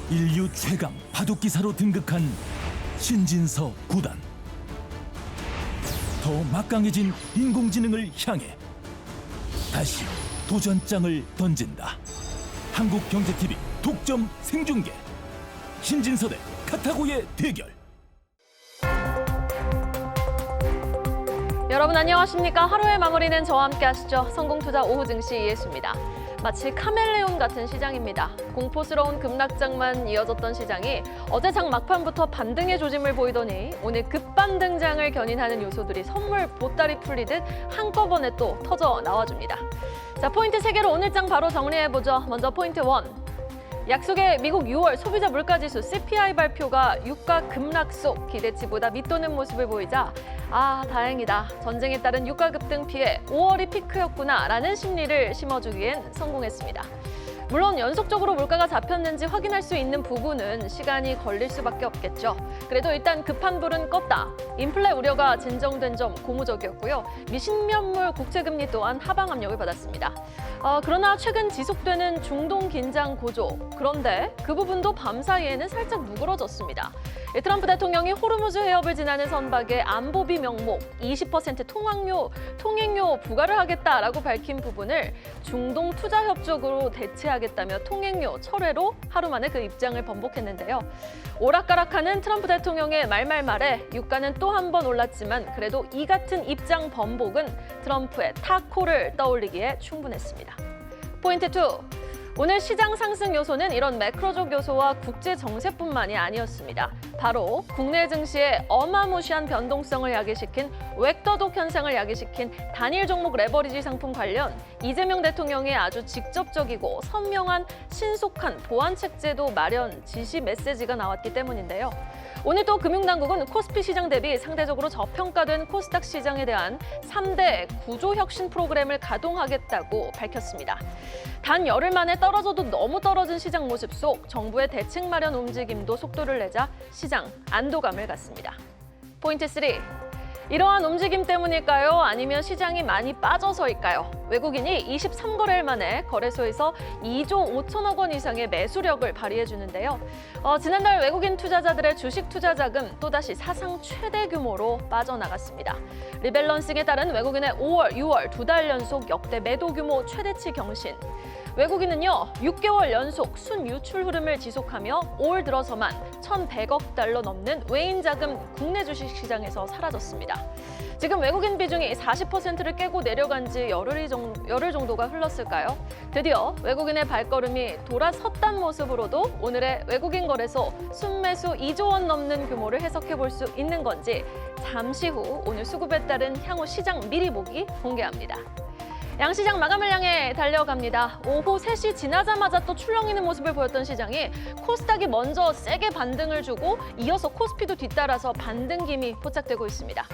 인류 최강 바둑 기사로 등극한 신진서 구단. 더 막강해진 인공지능을 향해 다시 도전장을 던진다. 한국경제TV 독점 생중계. 신진서 대 카타고의 대결. 여러분 안녕하십니까? 하루의 마무리는 저와 함께 하시죠. 성공투자 오후 증시 이해수입니다. 마치 카멜레온 같은 시장입니다. 공포스러운 급락장만 이어졌던 시장이 어제 장 막판부터 반등의 조짐을 보이더니 오늘 급반등장을 견인하는 요소들이 선물 보따리 풀리듯 한꺼번에 또 터져 나와줍니다. 자, 포인트 3개로 오늘 장 바로 정리해보죠. 먼저 포인트 1. 약속의 미국 6월 소비자 물가지수 CPI 발표가 유가 급락 속 기대치보다 밑도는 모습을 보이자 다행이다. 전쟁에 따른 유가 급등 피해 5월이 피크였구나 라는 심리를 심어주기엔 성공했습니다. 물론 연속적으로 물가가 잡혔는지 확인할 수 있는 부분은 시간이 걸릴 수밖에 없겠죠. 그래도 일단 급한 불은 껐다. 인플레 우려가 진정된 점 고무적이었고요. 미신면물 국채금리 또한 하방 압력을 받았습니다. 그러나 최근 지속되는 중동 긴장 고조. 그런데 그 부분도 밤사이에는 살짝 누그러졌습니다. 트럼프 대통령이 호르무즈 해협을 지나는 선박에 안보비 명목 20% 통행료 부과를 하겠다라고 밝힌 부분을 중동 투자 협력으로 대체하겠다며 통행료 철회로 하루 만에 그 입장을 번복했는데요. 오락가락하는 트럼프 대통령의 말에 유가는 또 한 번 올랐지만 그래도 이 같은 입장 번복은 트럼프의 타코를 떠올리기에 충분했습니다. 포인트 2. 오늘 시장 상승 요소는 이런 매크로적 요소와 국제 정세뿐만이 아니었습니다. 바로 국내 증시의 어마무시한 변동성을 야기시킨 웩더독 현상을 야기시킨 단일 종목 레버리지 상품 관련 이재명 대통령의 아주 직접적이고 선명한 신속한 보완 책제도 마련 지시 메시지가 나왔기 때문인데요. 오늘 또 금융당국은 코스피 시장 대비 상대적으로 저평가된 코스닥 시장에 대한 3대 구조혁신 프로그램을 가동하겠다고 밝혔습니다. 단 열흘 만에 떨어져도 너무 떨어진 시장 모습 속 정부의 대책 마련 움직임도 속도를 내자 시장 안도감을 갖습니다. 포인트 3. 이러한 움직임 때문일까요? 아니면 시장이 많이 빠져서일까요? 외국인이 23거래일 만에 거래소에서 2조 5천억 원 이상의 매수력을 발휘해주는데요. 지난달 외국인 투자자들의 주식 투자 자금 또다시 사상 최대 규모로 빠져나갔습니다. 리밸런싱에 따른 외국인의 5월, 6월 2달 연속 역대 매도 규모 최대치 경신. 외국인은요, 6개월 연속 순유출 흐름을 지속하며 올 들어서만 1,100억 달러 넘는 외인 자금 국내 주식시장에서 사라졌습니다. 지금 외국인 비중이 40%를 깨고 내려간 지 열흘 정도가 흘렀을까요? 드디어 외국인의 발걸음이 돌아섰단 모습으로도 오늘의 외국인 거래소 순매수 2조 원 넘는 규모를 해석해 볼 수 있는 건지 잠시 후 오늘 수급에 따른 향후 시장 미리 보기 공개합니다. 양시장 마감을 향해 달려갑니다. 오후 3시 지나자마자 또 출렁이는 모습을 보였던 시장이 코스닥이 먼저 세게 반등을 주고 이어서 코스피도 뒤따라서 반등 기미 포착되고 있습니다.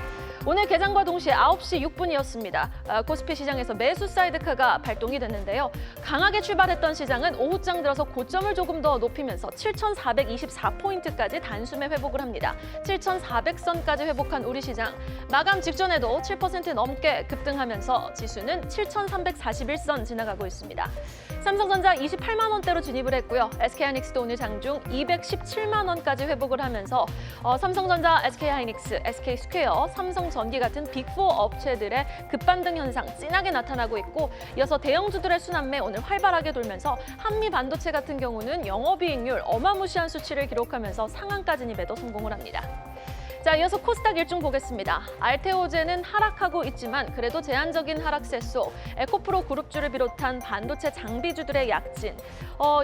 오늘 개장과 동시에 9시 6분이었습니다. 코스피 시장에서 매수 사이드카가 발동이 됐는데요. 강하게 출발했던 시장은 오후장 들어서 고점을 조금 더 높이면서 7,424포인트까지 단숨에 회복을 합니다. 7,400선까지 회복한 우리 시장. 마감 직전에도 7% 넘게 급등하면서 지수는 7,341선 지나가고 있습니다. 삼성전자 28만 원대로 진입을 했고요. SK하이닉스도 오늘 장중 217만 원까지 회복을 하면서 삼성전자, SK하이닉스, SK스퀘어, 삼성전기 같은 빅4 업체들의 급반등 현상 진하게 나타나고 있고 이어서 대형주들의 순환매 오늘 활발하게 돌면서 한미반도체 같은 경우는 영업이익률 어마무시한 수치를 기록하면서 상한가 진입에도 성공을 합니다. 자, 이어서 코스닥 일중 보겠습니다. 알테오제는 하락하고 있지만 그래도 제한적인 하락세 속 에코프로 그룹주를 비롯한 반도체 장비주들의 약진.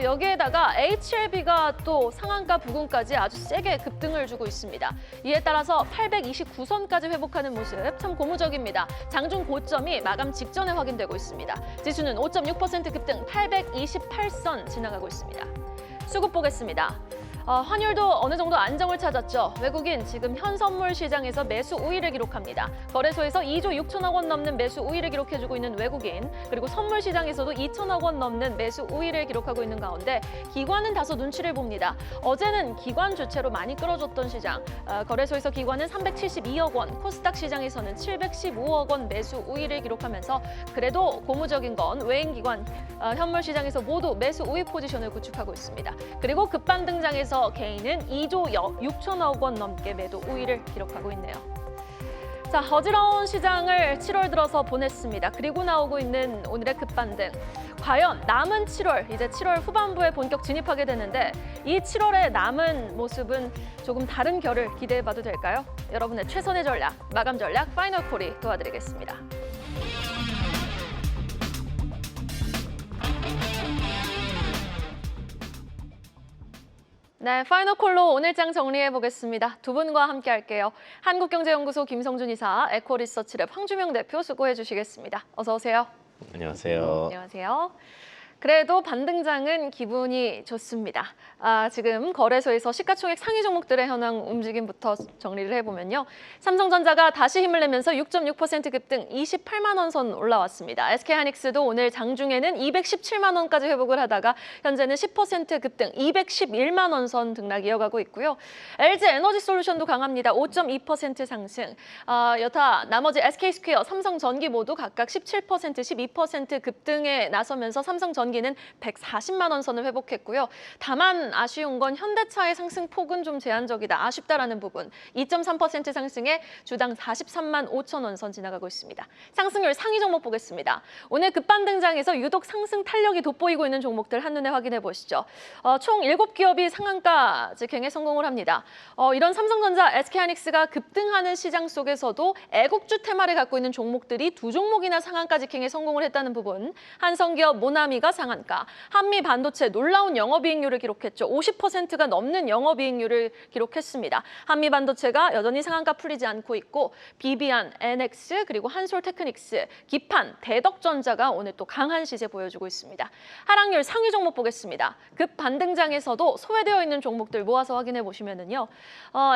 여기에다가 HLB가 또 상한가 부근까지 아주 세게 급등을 주고 있습니다. 이에 따라서 829선까지 회복하는 모습 참 고무적입니다. 장중 고점이 마감 직전에 확인되고 있습니다. 지수는 5.6% 급등 828선 지나가고 있습니다. 수급 보겠습니다. 환율도 어느 정도 안정을 찾았죠. 외국인 지금 현선물 시장에서 매수 우위를 기록합니다. 거래소에서 2조 6천억 원 넘는 매수 우위를 기록해주고 있는 외국인, 그리고 선물 시장에서도 2천억 원 넘는 매수 우위를 기록하고 있는 가운데 기관은 다소 눈치를 봅니다. 어제는 기관 주체로 많이 끌어줬던 시장, 거래소에서 기관은 372억 원, 코스닥 시장에서는 715억 원 매수 우위를 기록하면서 그래도 고무적인 건 외인 기관, 현물 시장에서 모두 매수 우위 포지션을 구축하고 있습니다. 그리고 급반 등장에서 개인은 2조 6천억 원 넘게 매도 우위를 기록하고 있네요. 자, 어지러운 시장을 7월 들어서 보냈습니다. 그리고 나오고 있는 오늘의 급반등. 과연 남은 7월, 이제 7월 후반부에 본격 진입하게 되는데 이 7월의 남은 모습은 조금 다른 결을 기대해봐도 될까요? 여러분의 최선의 전략, 마감 전략, 파이널 콜이 도와드리겠습니다. 네, 파이널 콜로 오늘 장 정리해 보겠습니다. 두 분과 함께 할게요. 한국경제연구소 김성준 이사, 에코리서치랩 황주명 대표 수고해 주시겠습니다. 어서 오세요. 안녕하세요. 안녕하세요. 그래도 반등장은 기분이 좋습니다. 지금 거래소에서 시가총액 상위 종목들의 현황 움직임부터 정리를 해보면요. 삼성전자가 다시 힘을 내면서 6.6% 급등 28만 원 선 올라왔습니다. SK하이닉스도 오늘 장중에는 217만 원까지 회복을 하다가 현재는 10% 급등 211만 원 선 등락 이어가고 있고요. LG에너지솔루션도 강합니다. 5.2% 상승. 여타 나머지 SK스퀘어, 삼성전기 모두 각각 17%, 12% 급등에 나서면서 삼성전기는 140만 원 선을 회복했고요. 다만 아쉬운 건 현대차의 상승폭은 좀 제한적이다. 아쉽다라는 부분. 2.3% 상승에 주당 43만 5천 원 선 지나가고 있습니다. 상승률 상위 종목 보겠습니다. 오늘 급반 등장에서 유독 상승 탄력이 돋보이고 있는 종목들 한눈에 확인해 보시죠. 총 7기업이 상한가 직행에 성공을 합니다. 이런 삼성전자, SK하이닉스가 급등하는 시장 속에서도 애국주 테마를 갖고 있는 종목들이 두 종목이나 상한가 직행에 성공을 했다는 부분. 한성기업, 모나미가 상한가, 한미반도체 놀라운 영업이익률을 기록했죠. 50%가 넘는 영업이익률을 기록했습니다. 한미반도체가 여전히 상한가 풀리지 않고 있고 비비안, NX, 그리고 한솔테크닉스, 기판, 대덕전자가 오늘 또 강한 시세 보여주고 있습니다. 하락률 상위 종목 보겠습니다. 급 반등장에서도 소외되어 있는 종목들 모아서 확인해 보시면은요.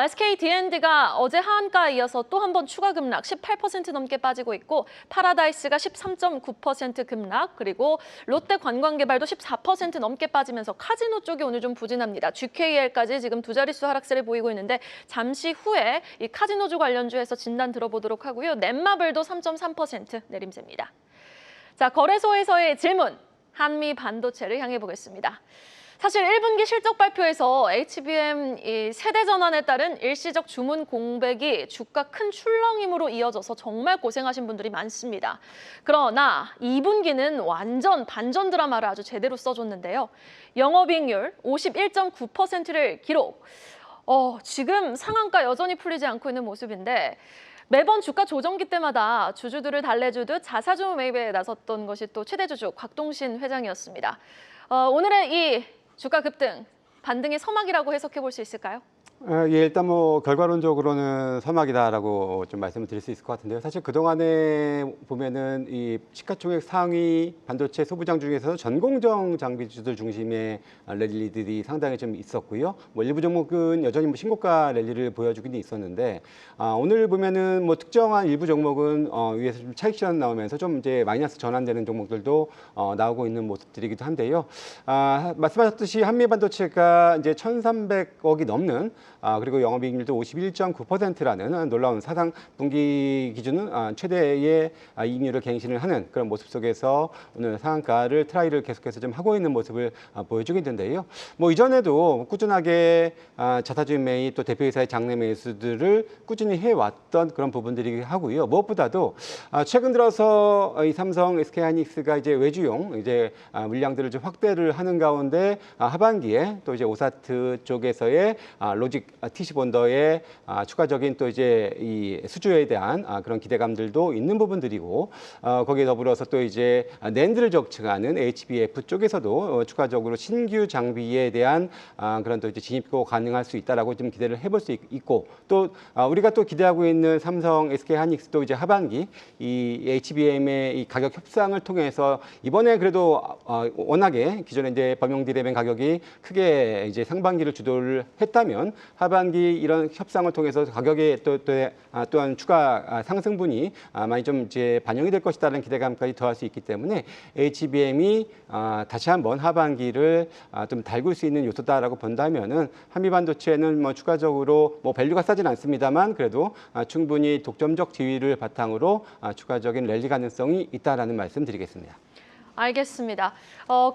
SK D&D가 어제 하한가에 이어서 또 한 번 추가 급락 18% 넘게 빠지고 있고 파라다이스가 13.9% 급락, 그리고 롯데 관광개발도 14% 넘게 빠지면서 카지노 쪽이 오늘 좀 부진합니다. GKL까지 지금 두 자릿수 하락세를 보이고 있는데 잠시 후에 이 카지노주 관련주에서 진단 들어보도록 하고요. 넷마블도 3.3% 내림세입니다. 자, 거래소에서의 질문, 한미 반도체를 향해 보겠습니다. 사실 1분기 실적 발표에서 HBM 세대 전환에 따른 일시적 주문 공백이 주가 큰 출렁임으로 이어져서 정말 고생하신 분들이 많습니다. 그러나 2분기는 완전 반전 드라마를 아주 제대로 써줬는데요. 영업이익률 51.9%를 기록. 지금 상한가 여전히 풀리지 않고 있는 모습인데 매번 주가 조정기 때마다 주주들을 달래주듯 자사주 매입에 나섰던 것이 또 최대 주주 곽동신 회장이었습니다. 오늘의 이 주가 급등, 반등의 서막이라고 해석해 볼 수 있을까요? 예, 일단 뭐 결과론적으로는 서막이다라고 좀 말씀을 드릴 수 있을 것 같은데요. 사실 그동안에 보면은 이 시가총액 상위 반도체 소부장 중에서 전공정 장비주들 중심의 랠리들이 상당히 좀 있었고요. 뭐 일부 종목은 여전히 뭐 신고가 랠리를 보여주긴 있었는데 오늘 보면은 뭐 특정한 일부 종목은 위에서 좀 차익 실현 나오면서 좀 이제 마이너스 전환되는 종목들도 나오고 있는 모습들이기도 한데요. 말씀하셨듯이 한미 반도체가 이제 1,300억이 넘는 그리고 영업이익률도 51.9%라는 놀라운 사상 분기 기준은 최대의 이익률을 갱신을 하는 그런 모습 속에서 오늘 상한가를 트라이를 계속해서 좀 하고 있는 모습을 보여주게 된데요. 뭐 이전에도 꾸준하게 자사주 매입 또 대표이사의 장내 매수들을 꾸준히 해왔던 그런 부분들이 하고요. 무엇보다도 최근 들어서 이 삼성, SK하이닉스가 이제 외주용 이제 물량들을 좀 확대를 하는 가운데 하반기에 또 이제 오사트 쪽에서의 로직 TC 본더의 추가적인 또 이제 이 수주에 대한 그런 기대감들도 있는 부분들이고 거기에 더불어서 또 이제 낸드를 적층하는 HBF 쪽에서도 추가적으로 신규 장비에 대한 그런 또 이제 진입도 가능할 수 있다라고 좀 기대를 해볼 수 있고 또 우리가 또 기대하고 있는 삼성, SK 하이닉스도 이제 하반기 이 HBM의 이 가격 협상을 통해서 이번에 그래도 워낙에 기존에 이제 범용 디램의 가격이 크게 이제 상반기를 주도를 했다면 하반기 이런 협상을 통해서 가격에 또한 추가 상승분이 많이 좀 이제 반영이 될 것이다라는 기대감까지 더할 수 있기 때문에 HBM이 다시 한번 하반기를 좀 달굴 수 있는 요소다라고 본다면은 한미반도체는 뭐 추가적으로 뭐 밸류가 싸진 않습니다만 그래도 충분히 독점적 지위를 바탕으로 추가적인 랠리 가능성이 있다라는 말씀드리겠습니다. 알겠습니다.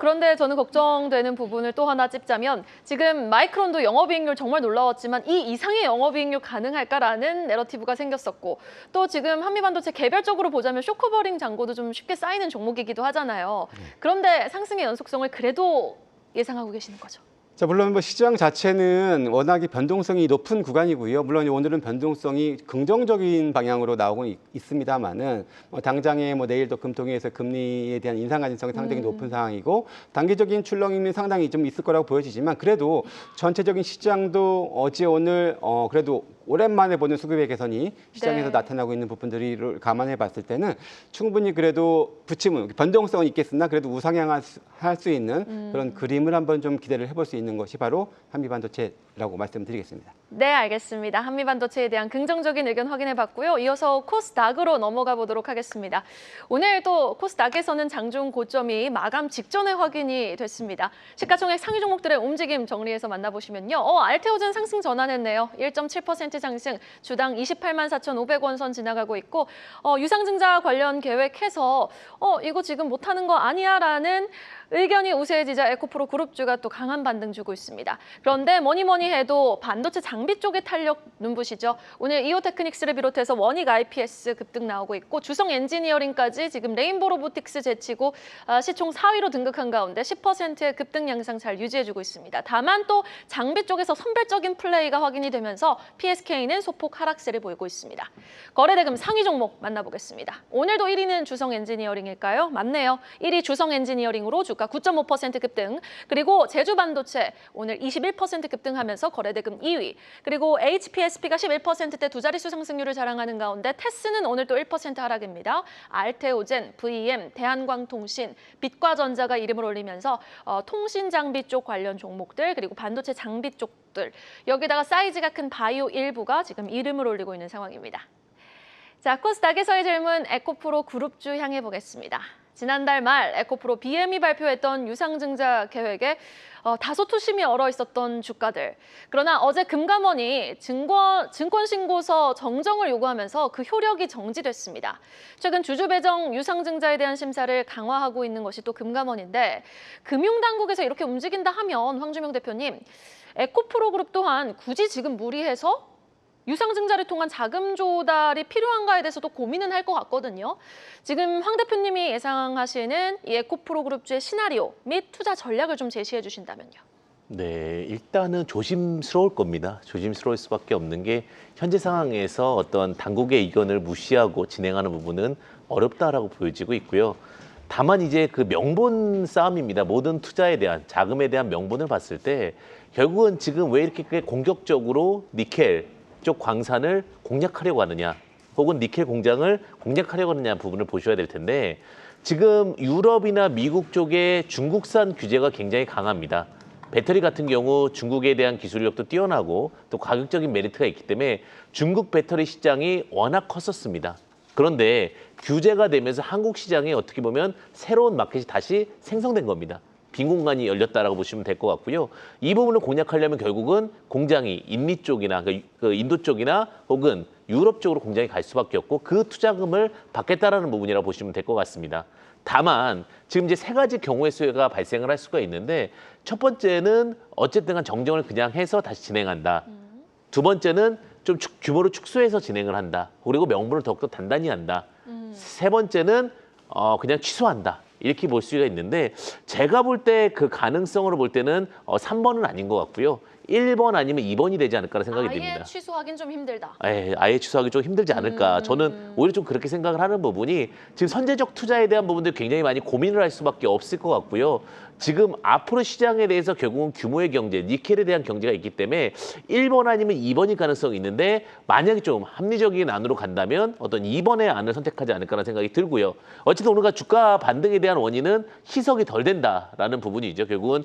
그런데 저는 걱정되는 부분을 또 하나 찝자면 지금 마이크론도 영업이익률 정말 놀라웠지만 이 이상의 영업이익률 가능할까라는 내러티브가 생겼었고 또 지금 한미반도체 개별적으로 보자면 쇼커버링 잔고도 좀 쉽게 쌓이는 종목이기도 하잖아요. 그런데 상승의 연속성을 그래도 예상하고 계시는 거죠? 자, 물론 뭐 시장 자체는 워낙에 변동성이 높은 구간이고요. 물론 오늘은 변동성이 긍정적인 방향으로 나오고 있습니다만은 당장에 뭐 내일 또 금통위에서 금리에 대한 인상 가능성이 상당히 높은 상황이고 단기적인 출렁임이 상당히 좀 있을 거라고 보여지지만 그래도 전체적인 시장도 어제 오늘 그래도 오랜만에 보는 수급의 개선이 시장에서 나타나고 있는 부분들을 감안해 봤을 때는 충분히 그래도 부침은 변동성은 있겠으나 그래도 우상향할 수 있는 그런 그림을 한번 좀 기대를 해볼 수 있는 것이 바로 한미반도체라고 말씀드리겠습니다. 네, 알겠습니다. 한미반도체에 대한 긍정적인 의견 확인해 봤고요. 이어서 코스닥으로 넘어가 보도록 하겠습니다. 오늘 또 코스닥에서는 장중 고점이 마감 직전에 확인이 됐습니다. 시가총액 상위 종목들의 움직임 정리해서 만나보시면요. 알테오젠 상승 전환했네요. 1.7% 상승, 주당 28만 4,500원 선 지나가고 있고 유상증자 관련 계획해서 이거 지금 못하는 거 아니야 라는 의견이 우세해지자 에코프로 그룹주가 또 강한 반등 주고 있습니다. 그런데 뭐니 해도 반도체 장비 쪽의 탄력 눈부시죠. 오늘 이오테크닉스를 비롯해서 원익 IPS 급등 나오고 있고 주성 엔지니어링까지 지금 레인보 로보틱스 제치고 시총 4위로 등극한 가운데 10%의 급등 양상 잘 유지해주고 있습니다. 다만 또 장비 쪽에서 선별적인 플레이가 확인이 되면서 PSK는 소폭 하락세를 보이고 있습니다. 거래대금 상위 종목 만나보겠습니다. 오늘도 1위는 주성 엔지니어링일까요? 맞네요. 1위 주성 엔지니어링으로 주가 9.5% 급등, 그리고 제주반도체 오늘 21% 급등하면서 거래대금 2위, 그리고 HPSP가 11%대 두 자릿수 상승률을 자랑하는 가운데 테스는 오늘 또 1% 하락입니다. 알테오젠, VM, 대한광통신, 빛과전자가 이름을 올리면서 통신 장비 쪽 관련 종목들 그리고 반도체 장비 쪽들 여기다가 사이즈가 큰 바이오 일부가 지금 이름을 올리고 있는 상황입니다. 자, 코스닥에서의 질문 에코프로 그룹주 향해 보겠습니다. 지난달 말 에코프로 BM이 발표했던 유상증자 계획에 다소 투심이 얼어 있었던 주가들. 그러나 어제 금감원이 증권신고서 정정을 요구하면서 그 효력이 정지됐습니다. 최근 주주 배정 유상증자에 대한 심사를 강화하고 있는 것이 또 금감원인데 금융당국에서 이렇게 움직인다 하면 황주명 대표님, 에코프로 그룹 또한 굳이 지금 무리해서 유상증자를 통한 자금 조달이 필요한가에 대해서도 고민은 할 것 같거든요. 지금 황 대표님이 예상하시는 이 에코프로 그룹주의 시나리오 및 투자 전략을 좀 제시해 주신다면요. 네, 일단은 조심스러울 겁니다. 조심스러울 수밖에 없는 게 현재 상황에서 어떤 당국의 의견을 무시하고 진행하는 부분은 어렵다라고 보여지고 있고요. 다만 이제 그 명분 싸움입니다. 모든 투자에 대한 자금에 대한 명분을 봤을 때 결국은 지금 왜 이렇게 공격적으로 니켈 쪽 광산을 공략하려고 하느냐 혹은 니켈 공장을 공략하려고 하느냐 부분을 보셔야 될 텐데 지금 유럽이나 미국 쪽에 중국산 규제가 굉장히 강합니다. 배터리 같은 경우 중국에 대한 기술력도 뛰어나고 또 가격적인 메리트가 있기 때문에 중국 배터리 시장이 워낙 컸었습니다. 그런데 규제가 되면서 한국 시장에 어떻게 보면 새로운 마켓이 다시 생성된 겁니다. 빈 공간이 열렸다라고 보시면 될 것 같고요. 이 부분을 공략하려면 결국은 공장이 인미 쪽이나 그 인도 쪽이나 혹은 유럽 쪽으로 공장이 갈 수밖에 없고 그 투자금을 받겠다라는 부분이라고 보시면 될 것 같습니다. 다만 지금 이제 세 가지 경우의 수가 발생을 할 수가 있는데 첫 번째는 어쨌든 간 정정을 그냥 해서 다시 진행한다. 두 번째는 좀 규모를 축소해서 진행을 한다. 그리고 명분을 더욱더 단단히 한다. 세 번째는 그냥 취소한다. 이렇게 볼 수가 있는데 제가 볼 때 그 가능성으로 볼 때는 3번은 아닌 것 같고요. 1번 아니면 2번이 되지 않을까라는 생각이 아예 듭니다. 취소하긴 좀 힘들다. 아예 취소하기 좀 힘들지 않을까. 저는 오히려 좀 그렇게 생각을 하는 부분이 지금 선제적 투자에 대한 부분들 굉장히 많이 고민을 할 수밖에 없을 것 같고요. 지금 앞으로 시장에 대해서 결국은 규모의 경제, 니켈에 대한 경제가 있기 때문에 1번 아니면 2번일 가능성이 있는데 만약에 좀 합리적인 안으로 간다면 어떤 2번의 안을 선택하지 않을까라는 생각이 들고요. 어쨌든 오늘가 주가 반등에 대한 원인은 희석이 덜 된다라는 부분이죠. 결국은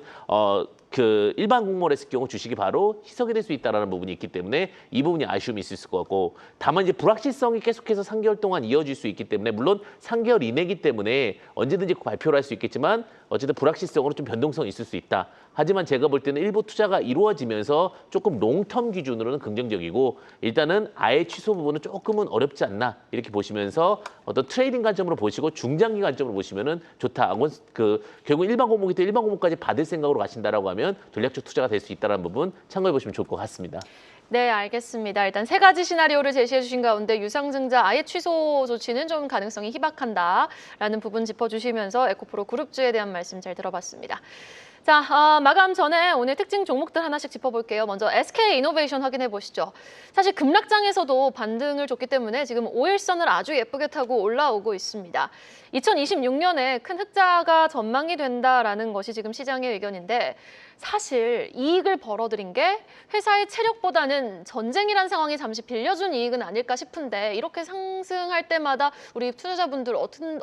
그 일반 공모를 했을 경우 주식이 바로 희석이 될 수 있다는 부분이 있기 때문에 이 부분이 아쉬움이 있을 것 같고 다만 이제 불확실성이 계속해서 3개월 동안 이어질 수 있기 때문에 물론 3개월 이내이기 때문에 언제든지 발표를 할 수 있겠지만 어쨌든 불확실성으로 좀 변동성이 있을 수 있다. 하지만 제가 볼 때는 일부 투자가 이루어지면서 조금 롱텀 기준으로는 긍정적이고 일단은 아예 취소 부분은 조금은 어렵지 않나 이렇게 보시면서 어떤 트레이딩 관점으로 보시고 중장기 관점으로 보시면은 좋다. 결국 일반 공모기 때 일반 공모까지 받을 생각으로 가신다라고 하면 전략적 투자가 될 수 있다는 부분 참고해 보시면 좋을 것 같습니다. 네, 알겠습니다. 일단 세 가지 시나리오를 제시해 주신 가운데 유상증자 아예 취소 조치는 좀 가능성이 희박한다라는 부분 짚어주시면서 에코프로 그룹주에 대한 말씀 잘 들어봤습니다. 자, 마감 전에 오늘 특징 종목들 하나씩 짚어볼게요. 먼저 SK이노베이션 확인해 보시죠. 사실 급락장에서도 반등을 줬기 때문에 지금 5일선을 아주 예쁘게 타고 올라오고 있습니다. 2026년에 큰 흑자가 전망이 된다라는 것이 지금 시장의 의견인데 사실 이익을 벌어들인 게 회사의 체력보다는 전쟁이란 상황이 잠시 빌려준 이익은 아닐까 싶은데 이렇게 상승할 때마다 우리 투자자분들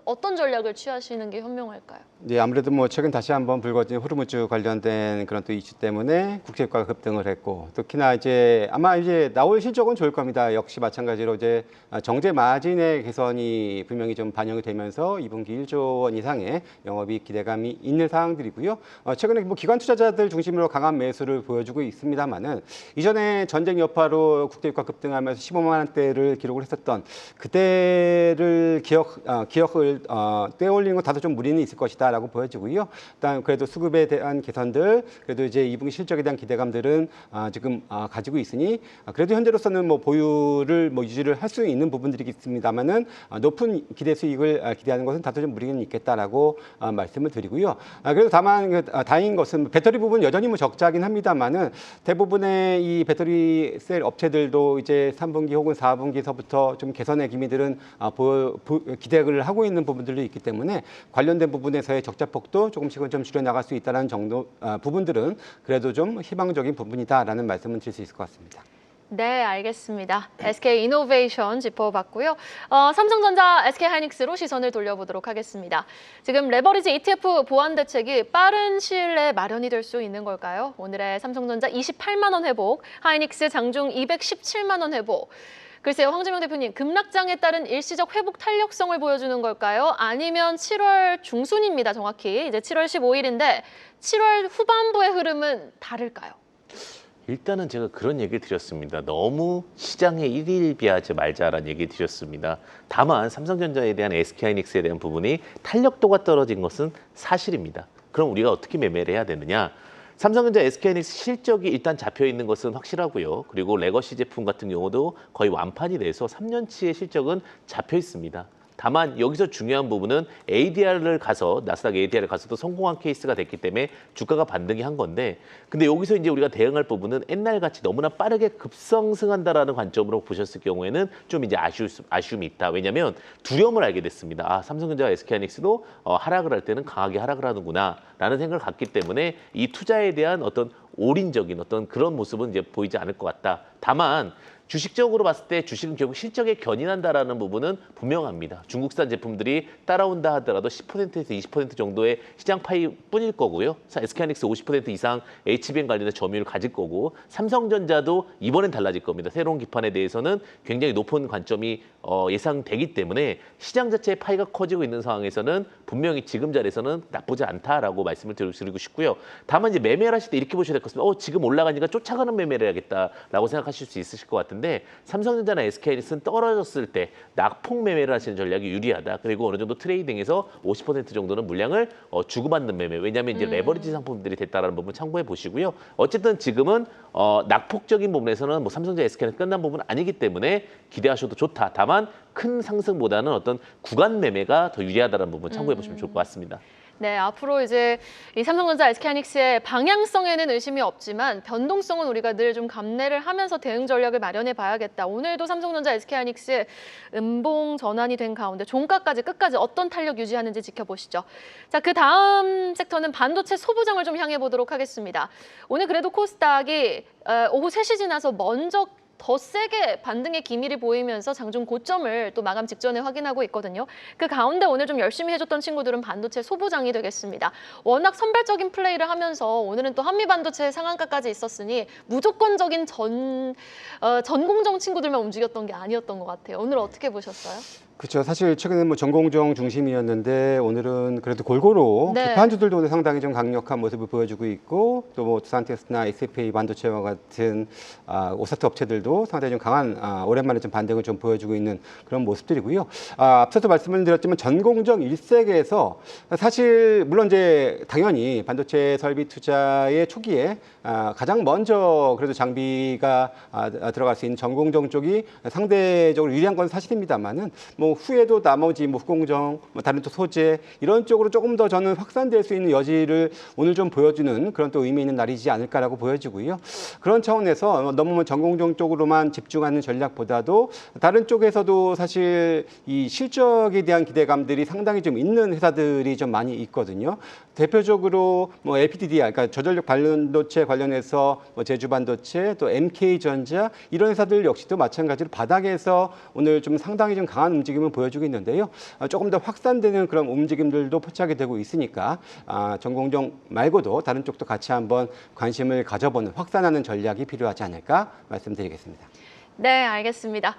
어떤 전략을 취하시는 게 현명할까요? 네, 아무래도 뭐 최근 다시 한번 불거진 호르무즈 관련된 그런 또 이슈 때문에 국제유가가 급등을 했고 특히나 이제 아마 이제 나올 실적은 좋을 겁니다. 역시 마찬가지로 이제 정제 마진의 개선이 분명히 좀 반영이 되면서 2분기 1조 원 이상의 영업이익 기대감이 있는 사항들이고요. 최근에 뭐 기관 투자자들 중심으로 강한 매수를 보여주고 있습니다만은 이전에 전쟁 여파로 국제유가 급등하면서 15만 원대를 기록을 했었던 그때를 기억을 떼올리는 건 다소 좀 무리는 있을 것이다라고 보여지고요. 일단 그래도 수급에 대한 개선들, 그래도 이제 2분기 실적에 대한 기대감들은 지금 가지고 있으니 그래도 현재로서는 뭐 보유를 뭐 유지를 할 수 있는 부분들이 있습니다만은 높은 기대 수익을 기대하는 것은 다소 좀 무리는 있겠다라고 말씀을 드리고요. 그래도 다만 다행인 것은 배터리 부분 여전히 뭐 적자긴 합니다만은 대부분의 이 배터리 셀 업체들도 이제 3분기 혹은 4분기서부터 좀 개선의 기미들은 기대를 하고 있는 부분들도 있기 때문에 관련된 부분에서의 적자폭도 조금씩은 좀 줄여나갈 수 있다는 정도 부분들은 그래도 좀 희망적인 부분이다라는 말씀을 드릴 수 있을 것 같습니다. 네, 알겠습니다. SK이노베이션 짚어봤고요. 삼성전자, SK하이닉스로 시선을 돌려보도록 하겠습니다. 지금 레버리지 ETF 보완 대책이 빠른 시일 내에 마련이 될 수 있는 걸까요? 오늘의 삼성전자 28만 원 회복, 하이닉스 장중 217만 원 회복. 글쎄요, 황재명 대표님, 급락장에 따른 일시적 회복 탄력성을 보여주는 걸까요? 아니면 7월 중순입니다, 정확히. 이제 7월 15일인데 7월 후반부의 흐름은 다를까요? 일단은 제가 그런 얘기를 드렸습니다. 너무 시장에 일일비하지 말자라는 얘기를 드렸습니다. 다만 삼성전자에 대한 SK하이닉스에 대한 부분이 탄력도가 떨어진 것은 사실입니다. 그럼 우리가 어떻게 매매를 해야 되느냐? 삼성전자, SK하이닉스 실적이 일단 잡혀 있는 것은 확실하고요. 그리고 레거시 제품 같은 경우도 거의 완판이 돼서 3년치의 실적은 잡혀 있습니다. 다만 여기서 중요한 부분은 ADR을 가서 나스닥 ADR을 가서도 성공한 케이스가 됐기 때문에 주가가 반등이 한 건데 근데 여기서 이제 우리가 대응할 부분은 옛날같이 너무나 빠르게 급상승한다라는 관점으로 보셨을 경우에는 좀 이제 아쉬움이 있다. 왜냐하면 두려움을 알게 됐습니다. 삼성전자와 SK하이닉스도 하락을 할 때는 강하게 하락을 하는구나라는 생각을 갖기 때문에 이 투자에 대한 어떤 올인적인 어떤 그런 모습은 이제 보이지 않을 것 같다. 다만 주식적으로 봤을 때 주식은 결국 실적에 견인한다라는 부분은 분명합니다. 중국산 제품들이 따라온다 하더라도 10%에서 20% 정도의 시장 파이 뿐일 거고요. SK하이닉스 50% 이상 HBM 관련된 점유율을 가질 거고 삼성전자도 이번엔 달라질 겁니다. 새로운 기판에 대해서는 굉장히 높은 관점이 예상되기 때문에 시장 자체의 파이가 커지고 있는 상황에서는 분명히 지금 자리에서는 나쁘지 않다라고 말씀을 드리고 싶고요. 다만 이제 매매를 하실 때 이렇게 보셔야 될 것 같습니다. 지금 올라가니까 쫓아가는 매매를 해야겠다라고 생각하실 수 있으실 것 같은데 삼성전자나 SK하이닉스는 떨어졌을 때 낙폭 매매를 하시는 전략이 유리하다. 그리고 어느 정도 트레이딩에서 50% 정도는 물량을 주고받는 매매. 왜냐하면 이제 레버리지 상품들이 됐다라는 부분 참고해 보시고요. 어쨌든 지금은 낙폭적인 부분에서는 뭐 삼성전자, SK는 끝난 부분은 아니기 때문에 기대하셔도 좋다. 다만 큰 상승보다는 어떤 구간 매매가 더 유리하다는 부분 참고해 보시면 좋을 것 같습니다. 네, 앞으로 이제 이 삼성전자 SK하이닉스의 방향성에는 의심이 없지만 변동성은 우리가 늘 좀 감내를 하면서 대응 전략을 마련해 봐야겠다. 오늘도 삼성전자 SK하이닉스 음봉 전환이 된 가운데 종가까지 끝까지 어떤 탄력 유지하는지 지켜보시죠. 자, 그 다음 섹터는 반도체 소부장을 좀 향해 보도록 하겠습니다. 오늘 그래도 코스닥이 오후 3시 지나서 먼저 더 세게 반등의 기미를 보이면서 장중 고점을 또 마감 직전에 확인하고 있거든요. 그 가운데 오늘 좀 열심히 해줬던 친구들은 반도체 소부장이 되겠습니다. 워낙 선발적인 플레이를 하면서 오늘은 또 한미반도체 상한가까지 있었으니 무조건적인 전공정 친구들만 움직였던 게 아니었던 것 같아요. 오늘 어떻게 보셨어요? 그렇죠. 사실 최근에 뭐 전공정 중심이었는데 오늘은 그래도 골고루 네. 기판주들도 오늘 상당히 좀 강력한 모습을 보여주고 있고 또 뭐 두산텍스나 SFA 반도체와 같은 오사트 업체들도 상당히 좀 강한 오랜만에 좀 반등을 좀 보여주고 있는 그런 모습들이고요. 앞서도 말씀을 드렸지만 전공정 일색에서 사실 물론 이제 당연히 반도체 설비 투자의 초기에 가장 먼저 그래도 장비가 들어갈 수 있는 전공정 쪽이 상대적으로 유리한 건 사실입니다만은 뭐 후에도 나머지 뭐 후공정, 뭐 다른 또 소재 이런 쪽으로 조금 더 저는 확산될 수 있는 여지를 오늘 좀 보여주는 그런 또 의미 있는 날이지 않을까라고 보여지고요. 그런 차원에서 너무 전공정 쪽으로만 집중하는 전략보다도 다른 쪽에서도 사실 이 실적에 대한 기대감들이 상당히 좀 있는 회사들이 좀 많이 있거든요. 대표적으로 뭐 LPDDR, 그러니까 저전력 반도체 관련해서 뭐 제주반도체, 또 MK전자 이런 회사들 역시도 마찬가지로 바닥에서 오늘 좀 상당히 좀 강한 움직임을 보여주고 있는데요. 조금 더 확산되는 그런 움직임들도 포착이 되고 있으니까 전공정 말고도 다른 쪽도 같이 한번 관심을 가져보는 확산하는 전략이 필요하지 않을까 말씀드리겠습니다. 네, 알겠습니다.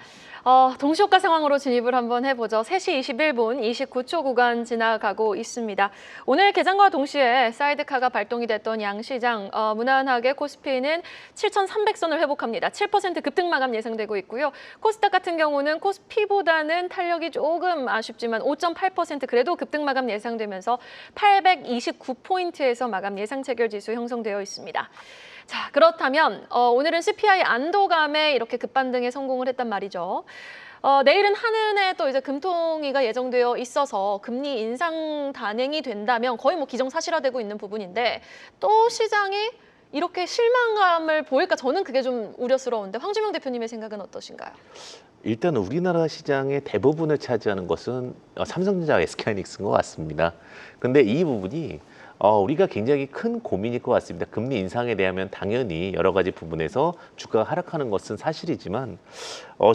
동시효과 상황으로 진입을 한번 해보죠. 3시 21분 29초 구간 지나가고 있습니다. 오늘 개장과 동시에 사이드카가 발동이 됐던 양시장 무난하게 코스피는 7,300선을 회복합니다. 7% 급등 마감 예상되고 있고요. 코스닥 같은 경우는 코스피보다는 탄력이 조금 아쉽지만 5.8% 그래도 급등 마감 예상되면서 829포인트에서 마감 예상 체결 지수 형성되어 있습니다. 자, 그렇다면 오늘은 CPI 안도감에 이렇게 급반등에 성공을 했단 말이죠. 내일은 한은에 또 이제 금통위가 예정되어 있어서 금리 인상 단행이 된다면 거의 뭐 기정사실화되고 있는 부분인데 또 시장이 이렇게 실망감을 보일까 저는 그게 좀 우려스러운데 황주명 대표님의 생각은 어떠신가요? 일단 우리나라 시장의 대부분을 차지하는 것은 삼성전자, SK하이닉스인 것 같습니다. 근데 이 부분이 우리가 굉장히 큰 고민일 것 같습니다. 금리 인상에 대하면 당연히 여러 가지 부분에서 주가가 하락하는 것은 사실이지만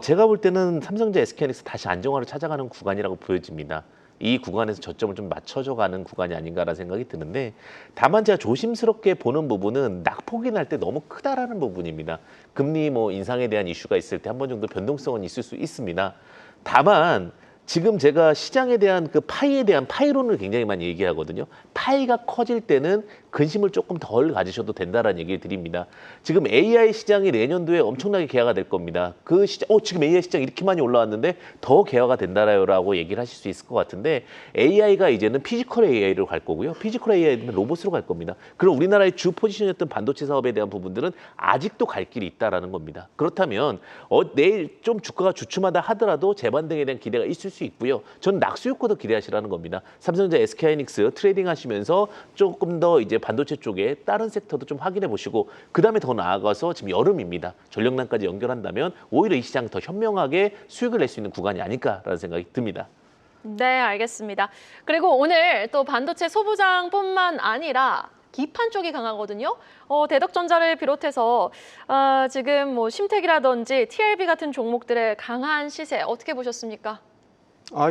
제가 볼 때는 삼성전자, SK하이닉스 다시 안정화를 찾아가는 구간이라고 보여집니다. 이 구간에서 저점을 좀 맞춰줘 가는 구간이 아닌가라는 생각이 드는데 다만 제가 조심스럽게 보는 부분은 낙폭이 날 때 너무 크다라는 부분입니다. 금리 뭐 인상에 대한 이슈가 있을 때 한 번 정도 변동성은 있을 수 있습니다. 다만 지금 제가 시장에 대한 그 파이에 대한 파이론을 굉장히 많이 얘기하거든요. 파이가 커질 때는 근심을 조금 덜 가지셔도 된다라는 얘기를 드립니다. 지금 AI 시장이 내년도에 엄청나게 개화가 될 겁니다. 그 시장, 지금 AI 시장 이렇게 많이 올라왔는데 더 개화가 된다라고 얘기를 하실 수 있을 것 같은데 AI가 이제는 피지컬 AI로 갈 거고요. 피지컬 AI는 로봇으로 갈 겁니다. 그럼 우리나라의 주 포지션이었던 반도체 사업에 대한 부분들은 아직도 갈 길이 있다라는 겁니다. 그렇다면 내일 좀 주가가 주춤하다 하더라도 재반등에 대한 기대가 있을 수 있고요. 저는 낙수 효과도 기대하시라는 겁니다. 삼성전자, SK하이닉스 트레이딩 하시면서 조금 더 이제 반도체 쪽에 다른 섹터도 좀 확인해 보시고 그다음에 더 나아가서 지금 여름입니다. 전력난까지 연결한다면 오히려 이 시장 더 현명하게 수익을 낼 수 있는 구간이 아닐까라는 생각이 듭니다. 네, 알겠습니다. 그리고 오늘 또 반도체 소부장뿐만 아니라 기판 쪽이 강하거든요. 대덕전자를 비롯해서 지금 뭐 심택이라든지 TLB 같은 종목들의 강한 시세 어떻게 보셨습니까?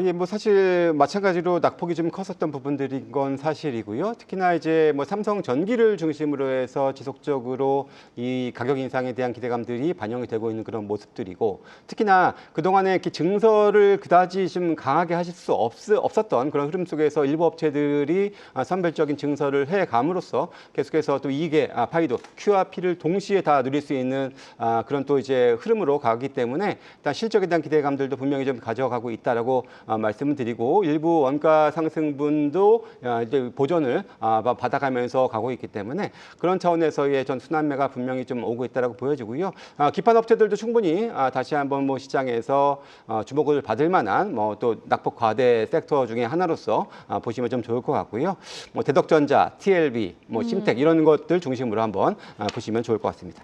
예, 뭐 사실 마찬가지로 낙폭이 좀 컸었던 부분들인 건 사실이고요. 특히나 이제 뭐 삼성 전기를 중심으로 해서 지속적으로 이 가격 인상에 대한 기대감들이 반영이 되고 있는 그런 모습들이고, 특히나 그동안에 이렇게 증설을 그다지 좀 강하게 하실 수 없었던 그런 흐름 속에서 일부 업체들이 선별적인 증설을 해 감으로써 계속해서 또 이익의 파이도 Q와 P를 동시에 다 누릴 수 있는 그런 또 이제 흐름으로 가기 때문에 일단 실적에 대한 기대감들도 분명히 좀 가져가고 있다라고 말씀을 드리고 일부 원가 상승분도 이제 보전을 받아가면서 가고 있기 때문에 그런 차원에서의 전 순환매가 분명히 좀 오고 있다라고 보여지고요. 기판 업체들도 충분히 다시 한번 뭐 시장에서 주목을 받을 만한 뭐 또 낙폭 과대 섹터 중에 하나로서 보시면 좀 좋을 것 같고요. 뭐 대덕전자, TLB, 뭐 심텍 이런 것들 중심으로 한번 보시면 좋을 것 같습니다.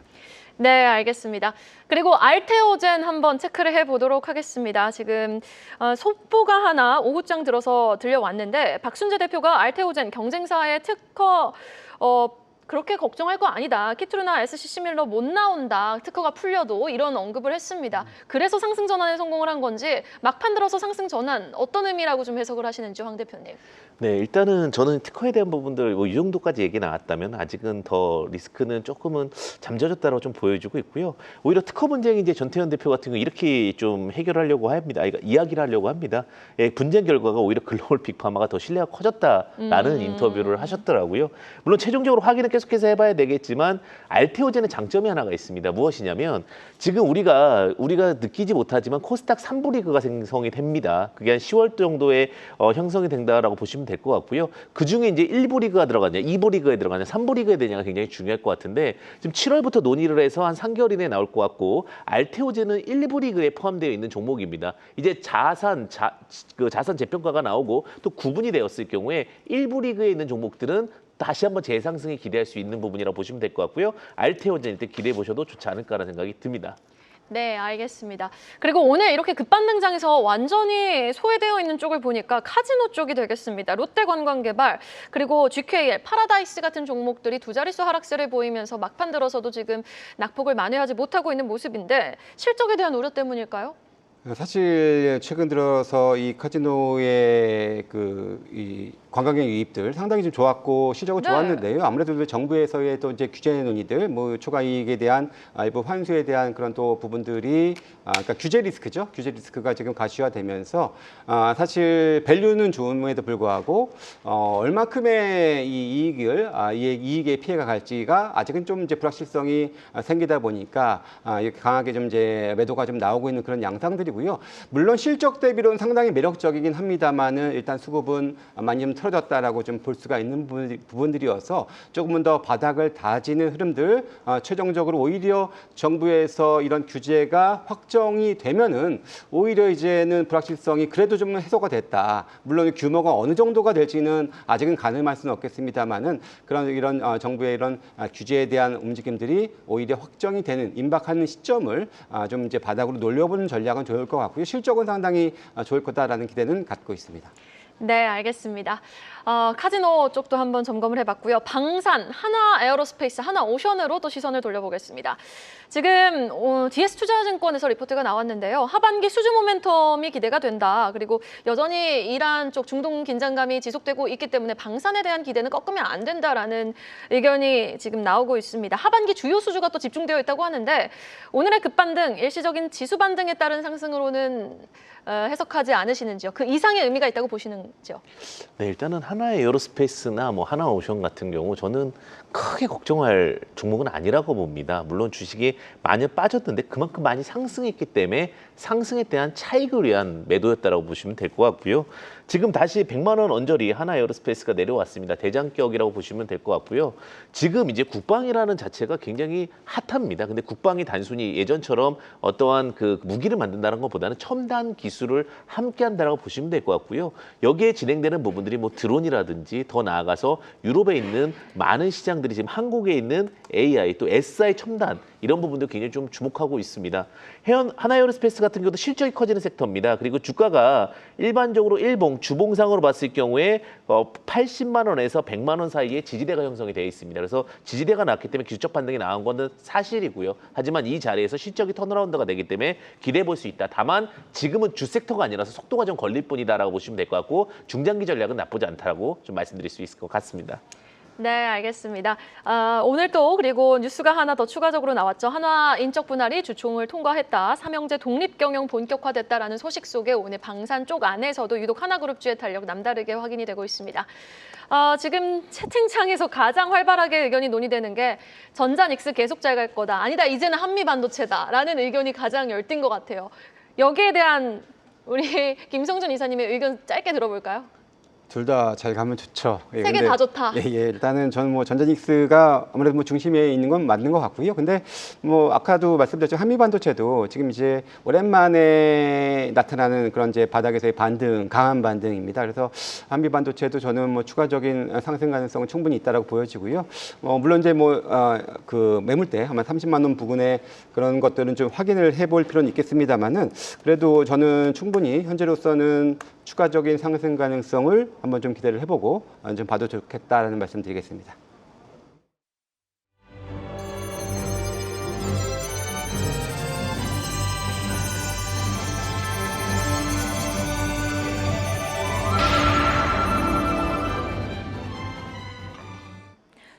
네, 알겠습니다. 그리고 알테오젠 한번 체크를 해보도록 하겠습니다. 지금 속보가 하나 오후장 들어서 들려왔는데 박순재 대표가 알테오젠 경쟁사의 특허 그렇게 걱정할 거 아니다. 키트루나 SC 시밀러 못 나온다. 특허가 풀려도 이런 언급을 했습니다. 그래서 상승 전환에 성공을 한 건지 막판 들어서 상승 전환 어떤 의미라고 좀 해석을 하시는지 황 대표님. 네, 일단은 저는 특허에 대한 부분들 뭐 이 정도까지 얘기 나왔다면 아직은 더 리스크는 조금은 잠재졌다고 좀 보여주고 있고요. 오히려 특허 분쟁이 이제 전태현 대표 같은 경우 이렇게 좀 해결하려고 합니다. 그러니까 이야기를 하려고 합니다. 예, 분쟁 결과가 오히려 글로벌 빅파마가 더 신뢰가 커졌다라는 인터뷰를 하셨더라고요. 물론 최종적으로 확인은 계속해서 해봐야 되겠지만 알테오젠의 장점이 하나가 있습니다. 무엇이냐면 지금 우리가 느끼지 못하지만 코스닥 3부 리그가 생성이 됩니다. 그게 한 10월 정도에 형성이 된다라고 보시면 될 것 같고요. 그중에 이제 1부 리그가 들어가냐, 2부 리그에 들어가냐, 3부 리그에 되냐가 굉장히 중요할 것 같은데 지금 7월부터 논의를 해서 한 3개월 이내에 나올 것 같고 알테오젠은 1부 리그에 포함되어 있는 종목입니다. 이제 자산 재평가가 나오고 또 구분이 되었을 경우에 1부 리그에 있는 종목들은 다시 한번 재상승이 기대할 수 있는 부분이라고 보시면 될 것 같고요. 알테오젠 때 기대해 보셔도 좋지 않을까라는 생각이 듭니다. 네, 알겠습니다. 그리고 오늘 이렇게 급반등장에서 완전히 소외되어 있는 쪽을 보니까 카지노 쪽이 되겠습니다. 롯데관광개발 그리고 GKL, 파라다이스 같은 종목들이 두 자릿수 하락세를 보이면서 막판 들어서도 지금 낙폭을 만회하지 못하고 있는 모습인데 실적에 대한 우려 때문일까요? 사실 최근 들어서 이 카지노의 이 관광객 유입들 상당히 좀 좋았고 실적은 네. 좋았는데요. 아무래도 정부에서의 또 이제 규제 논의들, 뭐 초과 이익에 대한 일부 환수에 대한 그런 또 부분들이 그러니까 규제 리스크죠. 규제 리스크가 지금 가시화되면서 사실 밸류는 좋음에도 불구하고 얼마큼의 이 이익을 이익의 피해가 갈지가 아직은 좀 이제 불확실성이 생기다 보니까 이렇게 강하게 좀 이제 매도가 좀 나오고 있는 그런 양상들이고요. 물론 실적 대비로는 상당히 매력적이긴 합니다만은 일단 수급은 많이 좀 틀어졌다라고 좀 볼 수가 있는 부분들이어서 조금은 더 바닥을 다지는 흐름들, 최종적으로 오히려 정부에서 이런 규제가 확정이 되면은 오히려 이제는 불확실성이 그래도 좀 해소가 됐다. 물론 규모가 어느 정도가 될지는 아직은 가늠할 수는 없겠습니다만은 이런 정부의 이런 규제에 대한 움직임들이 오히려 확정이 되는 임박하는 시점을 좀 이제 바닥으로 놀려보는 전략은 좋을 것 같고요. 실적은 상당히 좋을 거다라는 기대는 갖고 있습니다. 네, 알겠습니다. 카지노 쪽도 한번 점검을 해봤고요. 방산, 하나 에어로스페이스, 하나 오션으로 또 시선을 돌려보겠습니다. 지금 DS투자증권에서 리포트가 나왔는데요. 하반기 수주 모멘텀이 기대가 된다. 그리고 여전히 이란 쪽 중동 긴장감이 지속되고 있기 때문에 방산에 대한 기대는 꺾으면 안 된다라는 의견이 지금 나오고 있습니다. 하반기 주요 수주가 또 집중되어 있다고 하는데 오늘의 급반등, 일시적인 지수 반등에 따른 상승으로는 해석하지 않으시는지요? 그 이상의 의미가 있다고 보시는지요? 네, 일단은 하나 에어로스페이스나 뭐 하나 오션 같은 경우 저는 크게 걱정할 종목은 아니라고 봅니다. 물론 주식이 많이 빠졌는데 그만큼 많이 상승했기 때문에 상승에 대한 차익을 위한 매도였다라고 보시면 될 것 같고요. 지금 다시 100만 원 언저리 하나 에어로스페이스가 내려왔습니다. 대장격이라고 보시면 될 것 같고요. 지금 이제 국방이라는 자체가 굉장히 핫합니다. 근데 국방이 단순히 예전처럼 어떠한 그 무기를 만든다는 것보다는 첨단 기술을 함께 한다라고 보시면 될 것 같고요. 여기에 진행되는 부분들이 뭐 드론이라든지 더 나아가서 유럽에 있는 많은 시장들이 지금 한국에 있는 AI 또 SI 첨단 이런 부분도 굉장히 좀 주목하고 있습니다. 하나에어로스페이스 같은 경우도 실적이 커지는 섹터입니다. 그리고 주가가 일반적으로 주봉상으로 봤을 경우에 80만 원에서 100만 원 사이에 지지대가 형성이 되어 있습니다. 그래서 지지대가 났기 때문에 기술적 반등이 나온 것은 사실이고요. 하지만 이 자리에서 실적이 턴어라운드가 되기 때문에 기대해 볼 수 있다. 다만 지금은 주 섹터가 아니라서 속도가 좀 걸릴 뿐이다라고 보시면 될 것 같고 중장기 전략은 나쁘지 않다라고 좀 말씀드릴 수 있을 것 같습니다. 네, 알겠습니다. 오늘 또 그리고 뉴스가 하나 더 추가적으로 나왔죠. 한화 인적 분할이 주총을 통과했다. 삼형제 독립 경영 본격화됐다라는 소식 속에 오늘 방산 쪽 안에서도 유독 하나그룹주의 탄력 남다르게 확인이 되고 있습니다. 지금 채팅창에서 가장 활발하게 의견이 논의되는 게 전자닉스 계속 잘 갈 거다. 아니다, 이제는 한미반도체다라는 의견이 가장 열띤 것 같아요. 여기에 대한 우리 김성준 이사님의 의견 짧게 들어볼까요? 둘 다 잘 가면 좋죠. 예, 세 개 근데 다 좋다. 예, 일단은 저는 뭐 전자닉스가 아무래도 뭐 중심에 있는 건 맞는 것 같고요. 근데 뭐 아까도 말씀드렸죠. 한미 반도체도 지금 이제 오랜만에 나타나는 그런 이제 바닥에서의 반등, 강한 반등입니다. 그래서 한미 반도체도 저는 뭐 추가적인 상승 가능성은 충분히 있다라고 보여지고요. 물론 이제 그 매물대 아마 30만 원 부근에 그런 것들은 좀 확인을 해볼 필요는 있겠습니다만은 그래도 저는 충분히 현재로서는 추가적인 상승 가능성을 한번 좀 기대를 해보고 좀 봐도 좋겠다라는 말씀 드리겠습니다.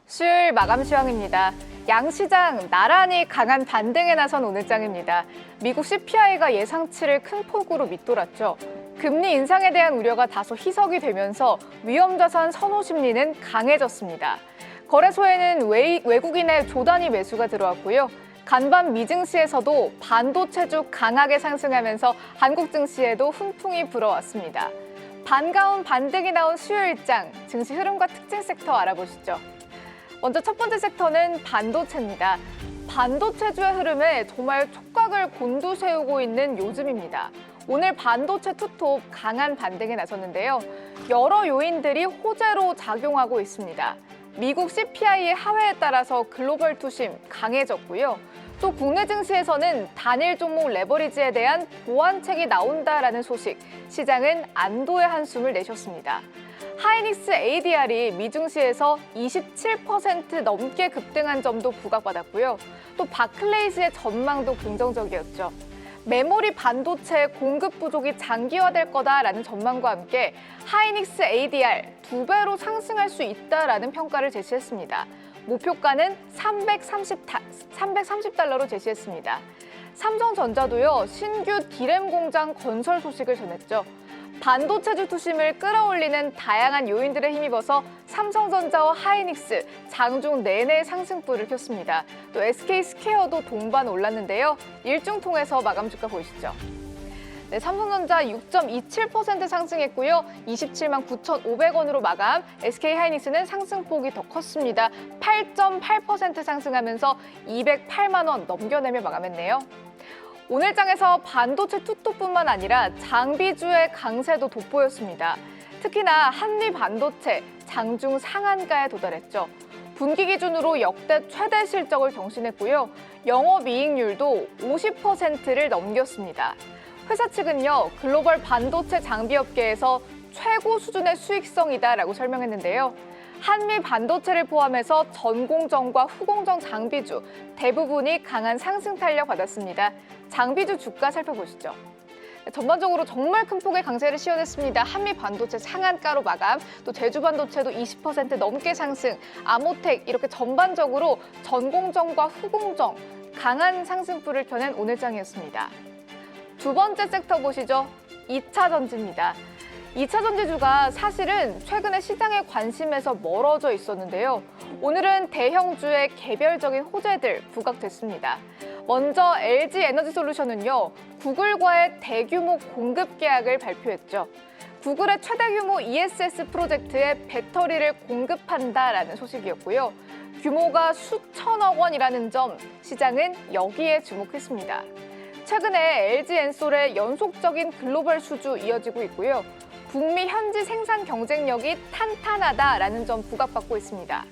수요일 마감 시황입니다. 양시장 나란히 강한 반등에 나선 오늘장입니다. 미국 CPI가 예상치를 큰 폭으로 밑돌았죠. 금리 인상에 대한 우려가 다소 희석이 되면서 위험자산 선호 심리는 강해졌습니다. 거래소에는 외국인의 조단위 매수가 들어왔고요. 간밤 미증시에서도 반도체주 강하게 상승하면서 한국 증시에도 훈풍이 불어왔습니다. 반가운 반등이 나온 수요일장, 증시 흐름과 특징 섹터 알아보시죠. 먼저 첫 번째 섹터는 반도체입니다. 반도체주의 흐름에 정말 촉각을 곤두세우고 있는 요즘입니다. 오늘 반도체 투톱 강한 반등에 나섰는데요. 여러 요인들이 호재로 작용하고 있습니다. 미국 CPI의 하회에 따라서 글로벌 투심 강해졌고요. 또 국내 증시에서는 단일 종목 레버리지에 대한 보완책이 나온다라는 소식, 시장은 안도의 한숨을 내셨습니다. 하이닉스 ADR이 미증시에서 27% 넘게 급등한 점도 부각받았고요. 또 바클레이즈의 전망도 긍정적이었죠. 메모리 반도체 공급 부족이 장기화될 거다라는 전망과 함께 하이닉스 ADR 2배로 상승할 수 있다라는 평가를 제시했습니다. 목표가는 330달러로 제시했습니다. 삼성전자도요, 신규 D램 공장 건설 소식을 전했죠. 반도체주 투심을 끌어올리는 다양한 요인들에 힘입어서 삼성전자와 하이닉스, 장중 내내 상승불을 켰습니다. 또 SK스퀘어도 동반 올랐는데요. 일중통해서 마감 주가 보이시죠. 네, 삼성전자 6.27% 상승했고요. 27만 9,500원으로 마감. SK하이닉스는 상승폭이 더 컸습니다. 8.8% 상승하면서 208만 원 넘겨내며 마감했네요. 오늘 장에서 반도체 투톱뿐만 아니라 장비주의 강세도 돋보였습니다. 특히나 한미 반도체 장중 상한가에 도달했죠. 분기 기준으로 역대 최대 실적을 경신했고요. 영업이익률도 50%를 넘겼습니다. 회사 측은요, 글로벌 반도체 장비업계에서 최고 수준의 수익성이다라고 설명했는데요. 한미 반도체를 포함해서 전공정과 후공정 장비주 대부분이 강한 상승 탄력 받았습니다. 장비주 주가 살펴보시죠. 전반적으로 정말 큰 폭의 강세를 시현했습니다. 한미 반도체 상한가로 마감, 또 제주 반도체도 20% 넘게 상승, 아모텍 이렇게 전반적으로 전공정과 후공정 강한 상승불을 켜낸 오늘장이었습니다. 두 번째 섹터 보시죠. 2차 전지입니다. 2차 전지주가 사실은 최근에 시장의 관심에서 멀어져 있었는데요. 오늘은 대형주의 개별적인 호재들 부각됐습니다. 먼저 LG에너지솔루션은요, 구글과의 대규모 공급 계약을 발표했죠. 구글의 최대 규모 ESS 프로젝트에 배터리를 공급한다라는 소식이었고요. 규모가 수천억 원이라는 점, 시장은 여기에 주목했습니다. 최근에 LG엔솔의 연속적인 글로벌 수주 이어지고 있고요. 북미 현지 생산 경쟁력이 탄탄하다라는 점 부각받고 있습니다.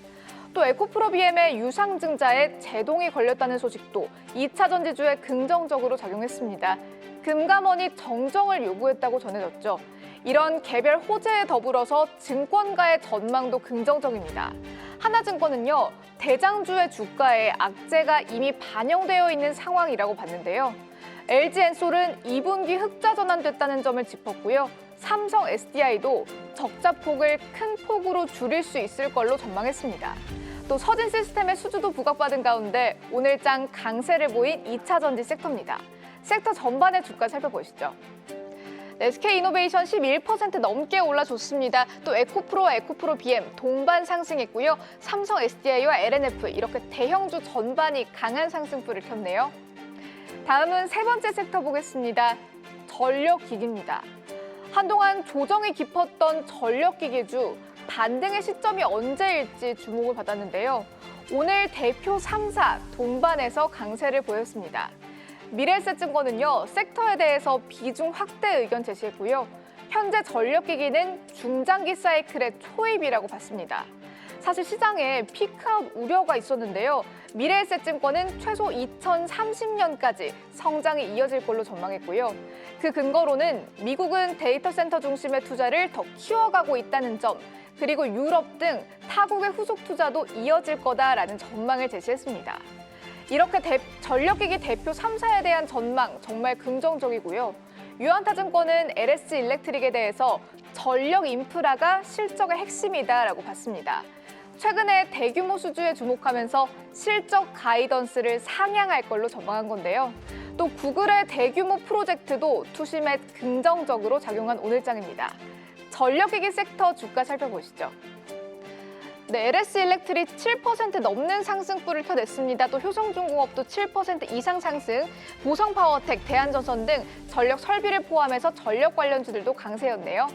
또 에코프로비엠의 유상증자에 제동이 걸렸다는 소식도 2차 전지주에 긍정적으로 작용했습니다. 금감원이 정정을 요구했다고 전해졌죠. 이런 개별 호재에 더불어서 증권가의 전망도 긍정적입니다. 하나증권은요, 대장주의 주가에 악재가 이미 반영되어 있는 상황이라고 봤는데요. LG엔솔은 2분기 흑자 전환됐다는 점을 짚었고요. 삼성 SDI도 적자 폭을 큰 폭으로 줄일 수 있을 걸로 전망했습니다. 또 서진 시스템의 수주도 부각받은 가운데 오늘장 강세를 보인 2차 전지 섹터입니다. 섹터 전반의 주가 살펴보시죠. SK이노베이션 11% 넘게 올라줬습니다. 또 에코프로 BM 동반 상승했고요. 삼성 SDI와 LNF 이렇게 대형주 전반이 강한 상승불을 켰네요. 다음은 세 번째 섹터 보겠습니다. 전력기기입니다. 한동안 조정이 깊었던 전력기계주 반등의 시점이 언제일지 주목을 받았는데요. 오늘 대표 3사 동반해서 강세를 보였습니다. 미래에셋증권은요, 섹터에 대해서 비중 확대 의견 제시했고요. 현재 전력기기는 중장기 사이클의 초입이라고 봤습니다. 사실 시장에 피크아웃 우려가 있었는데요. 미래에셋증권은 최소 2030년까지 성장이 이어질 걸로 전망했고요. 그 근거로는 미국은 데이터 센터 중심의 투자를 더 키워가고 있다는 점, 그리고 유럽 등 타국의 후속 투자도 이어질 거다라는 전망을 제시했습니다. 이렇게 전력기기 대표 3사에 대한 전망 정말 긍정적이고요. 유한타증권은 LS 일렉트릭에 대해서 전력 인프라가 실적의 핵심이다라고 봤습니다. 최근에 대규모 수주에 주목하면서 실적 가이던스를 상향할 걸로 전망한 건데요. 또 구글의 대규모 프로젝트도 투심에 긍정적으로 작용한 오늘장입니다. 전력기기 섹터 주가 살펴보시죠. 네, LS 일렉트릭 7% 넘는 상승폭을 펴냈습니다. 또 효성중공업도 7% 이상 상승, 보성파워텍, 대한전선 등 전력 설비를 포함해서 전력 관련주들도 강세였네요.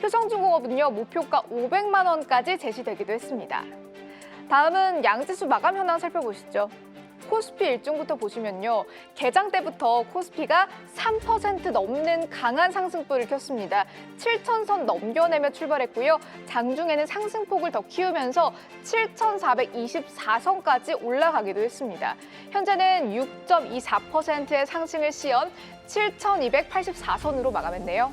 효성중공업은요, 목표가 500만 원까지 제시되기도 했습니다. 다음은 양지수 마감 현황 살펴보시죠. 코스피 일중부터 보시면요, 개장 때부터 코스피가 3% 넘는 강한 상승폭을 켰습니다. 7,000선 넘겨내며 출발했고요. 장중에는 상승폭을 더 키우면서 7,424선까지 올라가기도 했습니다. 현재는 6.24%의 상승을 시연 7,284선으로 마감했네요.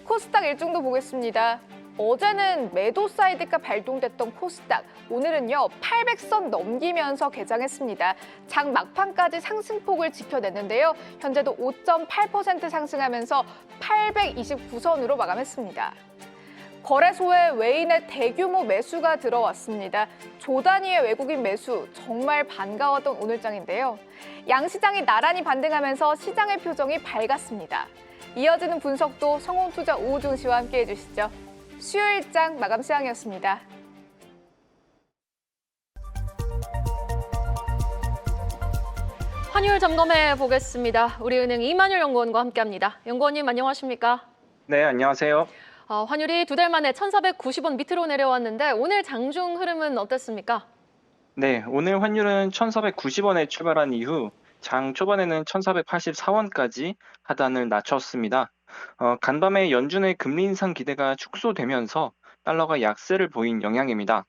코스닥 일중도 보겠습니다. 어제는 매도 사이드가 발동됐던 코스닥, 오늘은요 800선 넘기면서 개장했습니다. 장 막판까지 상승폭을 지켜냈는데요. 현재도 5.8% 상승하면서 829선으로 마감했습니다. 거래소에 외인의 대규모 매수가 들어왔습니다. 조 단위의 외국인 매수, 정말 반가웠던 오늘장인데요. 양시장이 나란히 반등하면서 시장의 표정이 밝았습니다. 이어지는 분석도 성홍투자 오우중 씨와 함께 해주시죠. 수요일장 마감 시황이었습니다. 환율 점검해 보겠습니다. 우리은행 이만율 연구원과 함께합니다. 연구원님 안녕하십니까? 네, 안녕하세요. 환율이 두 달 만에 1,490원 밑으로 내려왔는데 오늘 장중 흐름은 어땠습니까? 네, 오늘 환율은 1,490원에 출발한 이후 장 초반에는 1,484원까지 하단을 낮췄습니다. 간밤에 연준의 금리 인상 기대가 축소되면서 달러가 약세를 보인 영향입니다.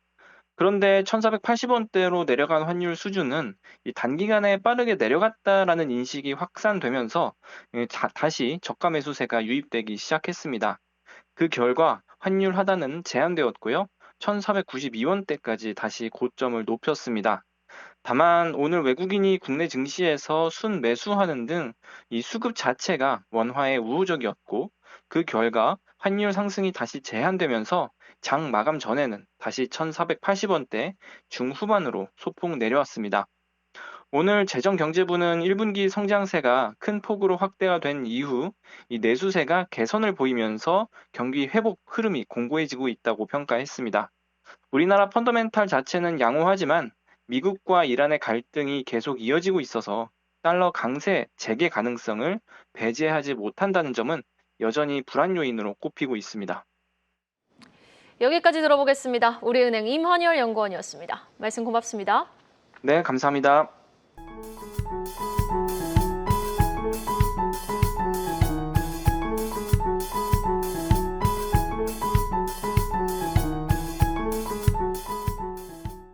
그런데 1,480원대로 내려간 환율 수준은 단기간에 빠르게 내려갔다라는 인식이 확산되면서 다시 저가 매수세가 유입되기 시작했습니다. 그 결과 환율 하단은 제한되었고요. 1,492원대까지 다시 고점을 높였습니다. 다만 오늘 외국인이 국내 증시에서 순매수하는 등 이 수급 자체가 원화에 우호적이었고 그 결과 환율 상승이 다시 제한되면서 장 마감 전에는 다시 1,480원대 중후반으로 소폭 내려왔습니다. 오늘 재정경제부는 1분기 성장세가 큰 폭으로 확대가 된 이후 이 내수세가 개선을 보이면서 경기 회복 흐름이 공고해지고 있다고 평가했습니다. 우리나라 펀더멘탈 자체는 양호하지만 미국과 이란의 갈등이 계속 이어지고 있어서 달러 강세 재개 가능성을 배제하지 못한다는 점은 여전히 불안 요인으로 꼽히고 있습니다. 여기까지 들어보겠습니다. 우리은행 임환열 연구원이었습니다. 말씀 고맙습니다. 네, 감사합니다.